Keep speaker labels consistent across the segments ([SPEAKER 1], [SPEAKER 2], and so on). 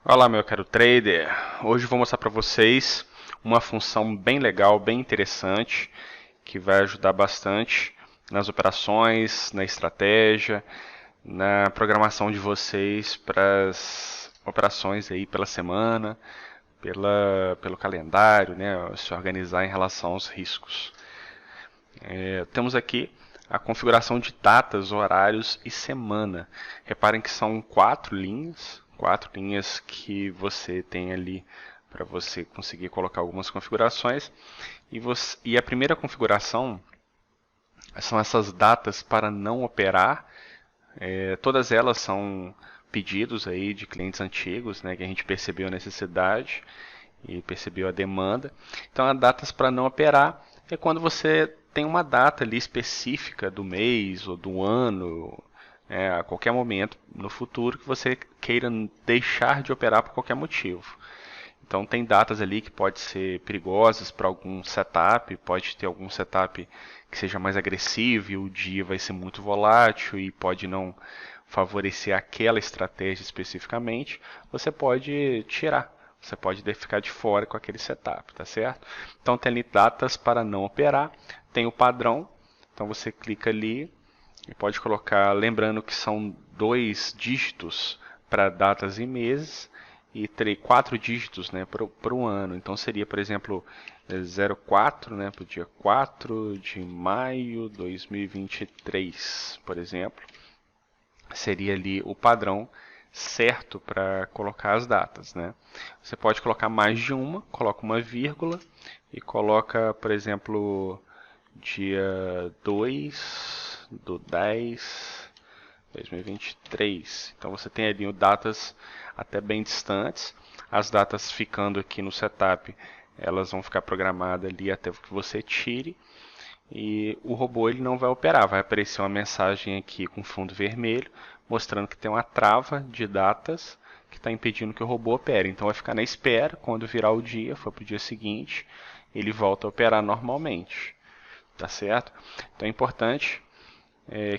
[SPEAKER 1] Olá, meu caro trader. Hoje eu vou mostrar para vocês uma função bem legal, bem interessante, que vai ajudar bastante nas operações, na estratégia, na programação de vocês para as operações aí pela semana, pelo calendário, né, se organizar em relação aos riscos. Temos aqui a configuração de datas, horários e semana. Reparem que são quatro linhas que você tem ali para você conseguir colocar algumas configurações. E a primeira configuração são essas datas para não operar. Todas elas são pedidos aí de clientes antigos, né, que a gente percebeu a necessidade e percebeu a demanda. Então, as datas para não operar é quando você tem uma data ali específica do mês ou do ano, a qualquer momento no futuro que você queira deixar de operar por qualquer motivo. Então tem datas ali que pode ser perigosas para algum setup, pode ter algum setup que seja mais agressivo e o dia vai ser muito volátil e pode não favorecer aquela estratégia especificamente, você pode tirar. Você pode ficar de fora com aquele setup, tá certo? Então tem ali datas para não operar, tem o padrão, então você clica ali e pode colocar, lembrando que são 2 dígitos para datas e meses e 4 dígitos, né, para o ano. Então seria, por exemplo, 04, né, para o dia 4 de maio de 2023, por exemplo. Seria ali o padrão certo para colocar as datas, né? Você pode colocar mais de uma, coloca uma vírgula e coloca, por exemplo, dia 2 do 10 2023. Então você tem ali datas até bem distantes. As datas ficando aqui no setup, elas vão ficar programadas ali até que você tire. E o robô ele não vai operar, vai aparecer uma mensagem aqui com fundo vermelho, mostrando que tem uma trava de datas que está impedindo que o robô opere. Então vai ficar na espera, quando virar o dia, for para o dia seguinte, ele volta a operar normalmente. Tá certo? Então é importante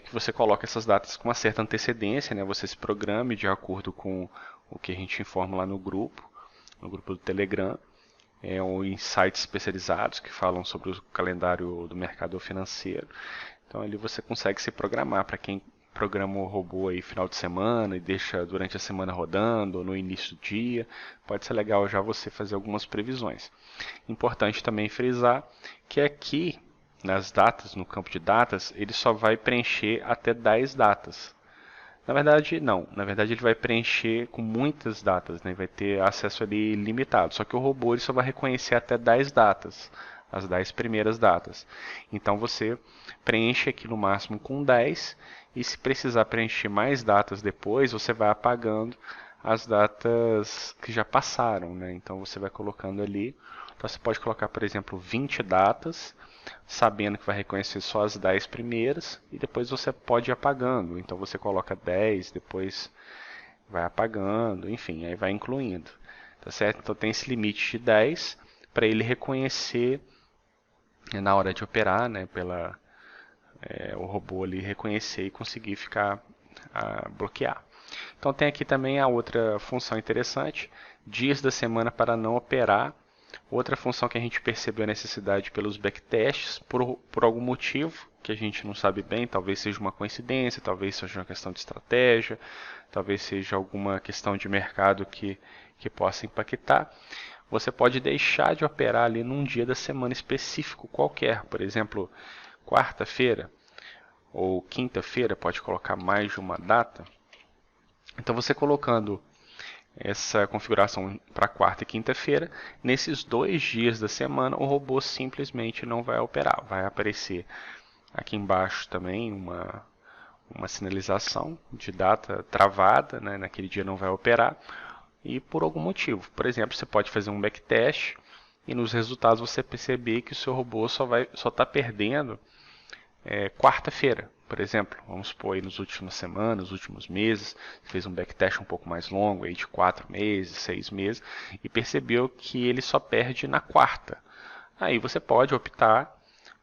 [SPEAKER 1] que você coloque essas datas com uma certa antecedência, né? Você se programe de acordo com o que a gente informa lá no grupo do Telegram, ou em sites especializados que falam sobre o calendário do mercado financeiro. Então ali você consegue se programar para quem programa o robô aí final de semana e deixa durante a semana rodando ou no início do dia. Pode ser legal já você fazer algumas previsões. Importante também frisar que aqui nas datas, no campo de datas, ele só vai preencher até 10 datas. Na verdade, não. Na verdade, ele vai preencher com muitas datas, né? Vai ter acesso ali limitado. Só que o robô ele só vai reconhecer até 10 datas, as 10 primeiras datas. Então você preenche aqui no máximo com 10 e se precisar preencher mais datas depois, você vai apagando as datas que já passaram, né? Então você vai colocando ali. Então você pode colocar, por exemplo, 20 datas sabendo que vai reconhecer só as 10 primeiras e depois você pode ir apagando. Então você coloca 10, depois vai apagando, enfim, aí vai incluindo. Tá certo? Então tem esse limite de 10 para ele reconhecer na hora de operar, né, o robô ali reconhecer e conseguir ficar bloquear. Então tem aqui também a outra função interessante, dias da semana para não operar. Outra função que a gente percebeu a necessidade pelos backtests, por algum motivo que a gente não sabe bem, talvez seja uma coincidência, talvez seja uma questão de estratégia, talvez seja alguma questão de mercado que possa impactar. Você pode deixar de operar ali num dia da semana específico qualquer, por exemplo, quarta-feira ou quinta-feira, pode colocar mais de uma data. Então você colocando essa configuração para quarta e quinta-feira, nesses 2 dias da semana o robô simplesmente não vai operar. Vai aparecer aqui embaixo também uma sinalização de data travada, né? Naquele dia não vai operar e por algum motivo. Por exemplo, você pode fazer um backtest e nos resultados você perceber que o seu robô só está perdendo quarta-feira, por exemplo. Vamos supor aí nas últimas semanas, nos últimos meses, fez um backtest um pouco mais longo, aí de 4 meses, 6 meses, e percebeu que ele só perde na quarta. Aí você pode optar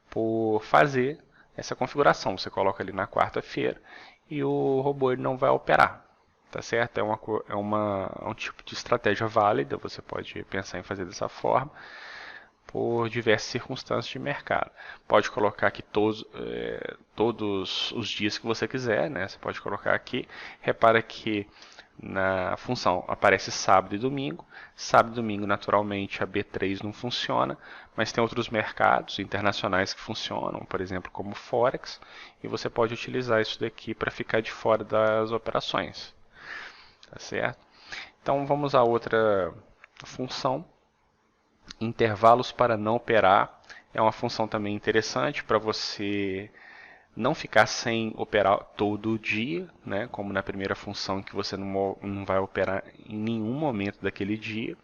[SPEAKER 1] por fazer essa configuração. Você coloca ali na quarta-feira e o robô ele não vai operar. tá certo? É um tipo de estratégia válida, você pode pensar em fazer dessa forma, por diversas circunstâncias de mercado. Pode colocar aqui todos os dias que você quiser, né? Você pode colocar aqui. Repara que na função aparece sábado e domingo. Sábado e domingo, naturalmente, a B3 não funciona, mas tem outros mercados internacionais que funcionam, por exemplo, como Forex, e você pode utilizar isso daqui para ficar de fora das operações. Tá certo? Então vamos a outra função. Intervalos para não operar é uma função também interessante para você não ficar sem operar todo dia, né? Como na primeira função que você não vai operar em nenhum momento daquele dia.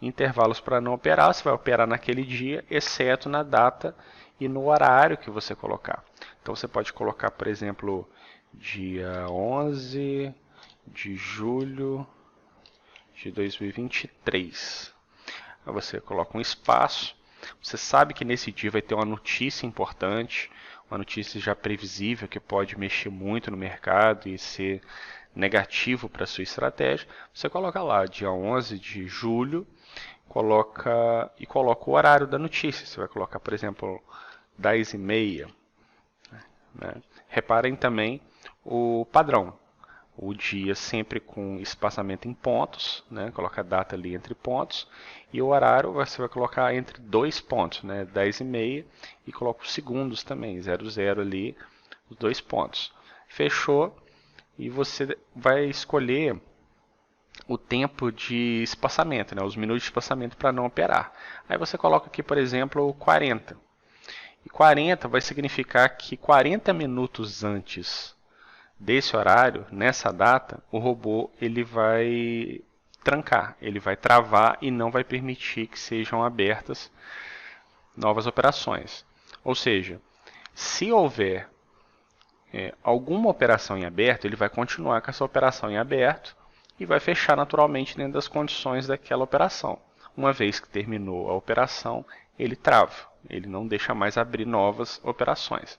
[SPEAKER 1] Intervalos para não operar, você vai operar naquele dia, exceto na data e no horário que você colocar. Então você pode colocar, por exemplo, dia 11 de julho de 2023. Aí você coloca um espaço. Você sabe que nesse dia vai ter uma notícia importante, uma notícia já previsível que pode mexer muito no mercado e ser negativo para a sua estratégia. Você coloca lá, dia 11 de julho, coloca o horário da notícia. Você vai colocar, por exemplo, 10h30. Né? Reparem também o padrão. O dia sempre com espaçamento em pontos, né? Coloca a data ali entre pontos, e o horário você vai colocar entre 2 pontos, né? 10h30, e coloca os segundos também, 00 ali, os 2 pontos. Fechou, e você vai escolher o tempo de espaçamento, né? Os minutos de espaçamento para não operar. Aí você coloca aqui, por exemplo, 40. E 40 vai significar que 40 minutos antes desse horário, nessa data, o robô ele vai trancar, ele vai travar e não vai permitir que sejam abertas novas operações. Ou seja, se houver alguma operação em aberto, ele vai continuar com essa operação em aberto e vai fechar naturalmente dentro das condições daquela operação. Uma vez que terminou a operação, ele trava, ele não deixa mais abrir novas operações.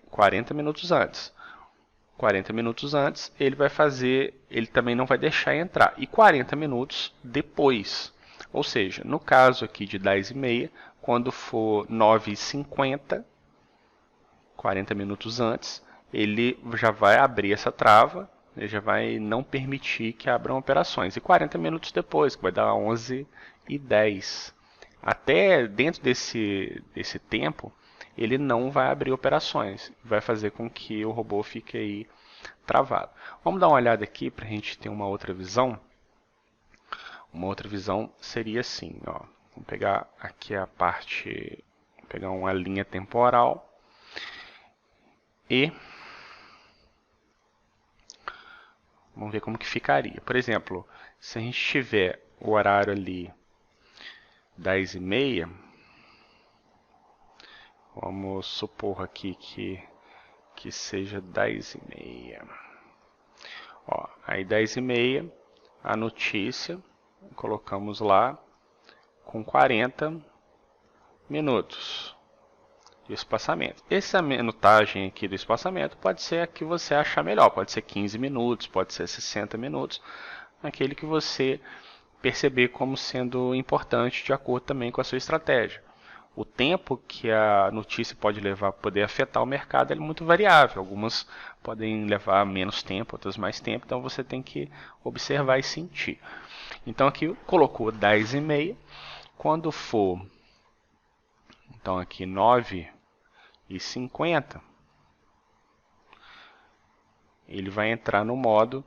[SPEAKER 1] 40 minutos antes. 40 minutos antes, ele também não vai deixar entrar. E 40 minutos depois. Ou seja, no caso aqui de 10h30, quando for 9h50, 40 minutos antes, ele já vai abrir essa trava, ele já vai não permitir que abram operações. E 40 minutos depois, que vai dar 11h10. Até dentro desse tempo, ele não vai abrir operações, vai fazer com que o robô fique aí travado. Vamos dar uma olhada aqui para a gente ter uma outra visão. Uma outra visão seria assim, ó. Vamos pegar aqui a parte, pegar uma linha temporal e vamos ver como que ficaria. Por exemplo, se a gente tiver o horário ali 10h30, vamos supor aqui que seja 10h30. Ó, aí 10h30, a notícia, colocamos lá com 40 minutos de espaçamento. Essa minutagem aqui do espaçamento pode ser a que você achar melhor, pode ser 15 minutos, pode ser 60 minutos, aquele que você perceber como sendo importante de acordo também com a sua estratégia. O tempo que a notícia pode levar para poder afetar o mercado é muito variável. Algumas podem levar menos tempo, outras mais tempo. Então você tem que observar e sentir. Então aqui colocou 10h30. Quando for, então aqui 9h50, ele vai entrar no modo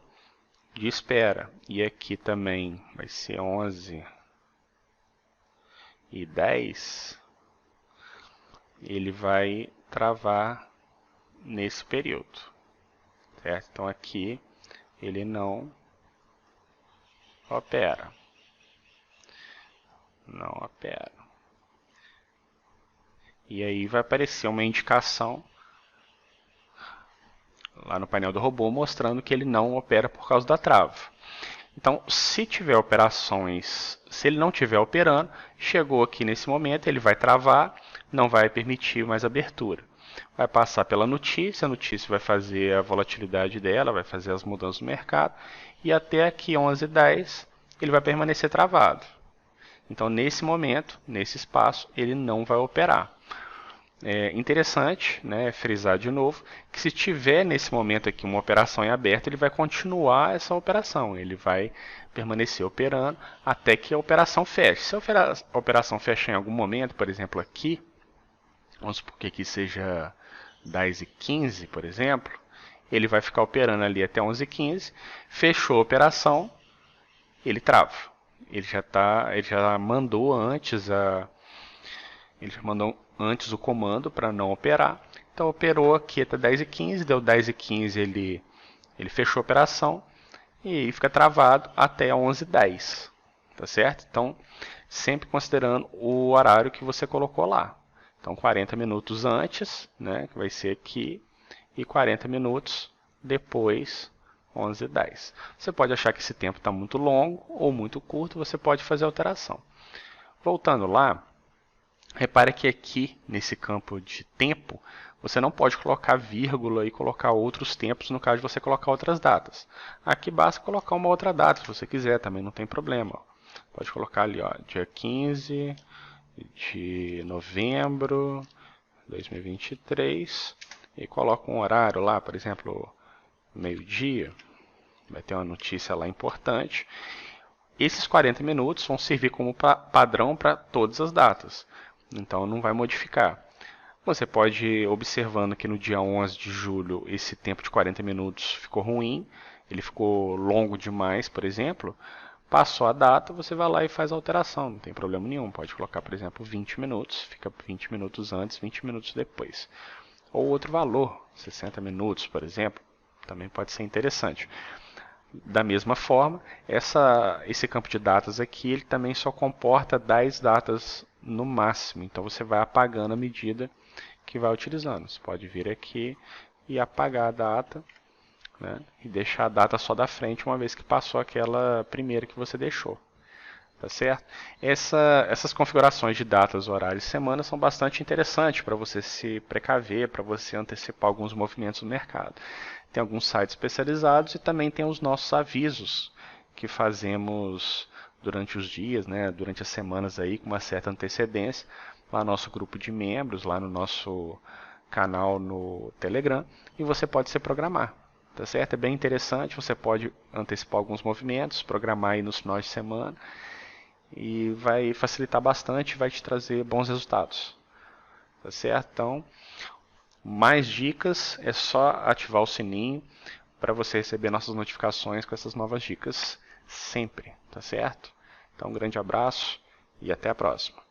[SPEAKER 1] de espera. E aqui também vai ser 11h10. Ele vai travar nesse período, certo? Então aqui ele não opera, e aí vai aparecer uma indicação lá no painel do robô mostrando que ele não opera por causa da trava. Então, se tiver operações, se ele não estiver operando, chegou aqui nesse momento, ele vai travar, não vai permitir mais abertura. vai passar pela notícia, a notícia vai fazer a volatilidade dela, vai fazer as mudanças no mercado, e até aqui 11h10 ele vai permanecer travado. Então, nesse momento, nesse espaço, ele não vai operar. É interessante, né, frisar de novo, que se tiver nesse momento aqui uma operação em aberto, ele vai continuar essa operação, ele vai permanecer operando até que a operação feche. Se a operação fechar em algum momento, por exemplo aqui, vamos supor que aqui seja 10h15, por exemplo, ele vai ficar operando ali até 11h15, fechou a operação, ele trava. Ele já mandou antes o comando para não operar. Então operou aqui até 10h15, deu 10h15 ele fechou a operação e fica travado até 11h10, tá certo? Então sempre considerando o horário que você colocou lá. Então 40 minutos antes, né, que vai ser aqui, e 40 minutos depois, 11h10. Você pode achar que esse tempo está muito longo ou muito curto, você pode fazer alteração. Voltando lá, repare que aqui, nesse campo de tempo, você não pode colocar vírgula e colocar outros tempos no caso de você colocar outras datas. Aqui basta colocar uma outra data, se você quiser, também não tem problema. Pode colocar ali, ó, dia 15 de novembro de 2023 e coloca um horário lá, por exemplo, meio-dia. Vai ter uma notícia lá importante. Esses 40 minutos vão servir como padrão para todas as datas. Então não vai modificar. Você pode ir observando que no dia 11 de julho esse tempo de 40 minutos ficou ruim. Ele ficou longo demais, por exemplo. Passou a data, você vai lá e faz a alteração. Não tem problema nenhum. Pode colocar, por exemplo, 20 minutos. Fica 20 minutos antes, 20 minutos depois. Ou outro valor, 60 minutos, por exemplo. Também pode ser interessante. Da mesma forma, esse campo de datas aqui, ele também só comporta 10 datas no máximo. Então você vai apagando à medida que vai utilizando. Você pode vir aqui e apagar a data, né, e deixar a data só da frente uma vez que passou aquela primeira que você deixou. Tá certo? Essas configurações de datas, horários e semanas são bastante interessantes para você se precaver, para você antecipar alguns movimentos no mercado. Tem alguns sites especializados e também tem os nossos avisos que fazemos durante os dias, né, durante as semanas aí, com uma certa antecedência, lá no nosso grupo de membros, lá no nosso canal no Telegram, e você pode se programar. Tá certo? É bem interessante, você pode antecipar alguns movimentos, programar aí nos finais de semana, e vai facilitar bastante, vai te trazer bons resultados. Tá certo? Então, mais dicas, é só ativar o sininho para você receber nossas notificações com essas novas dicas sempre, tá certo? Então, um grande abraço e até a próxima.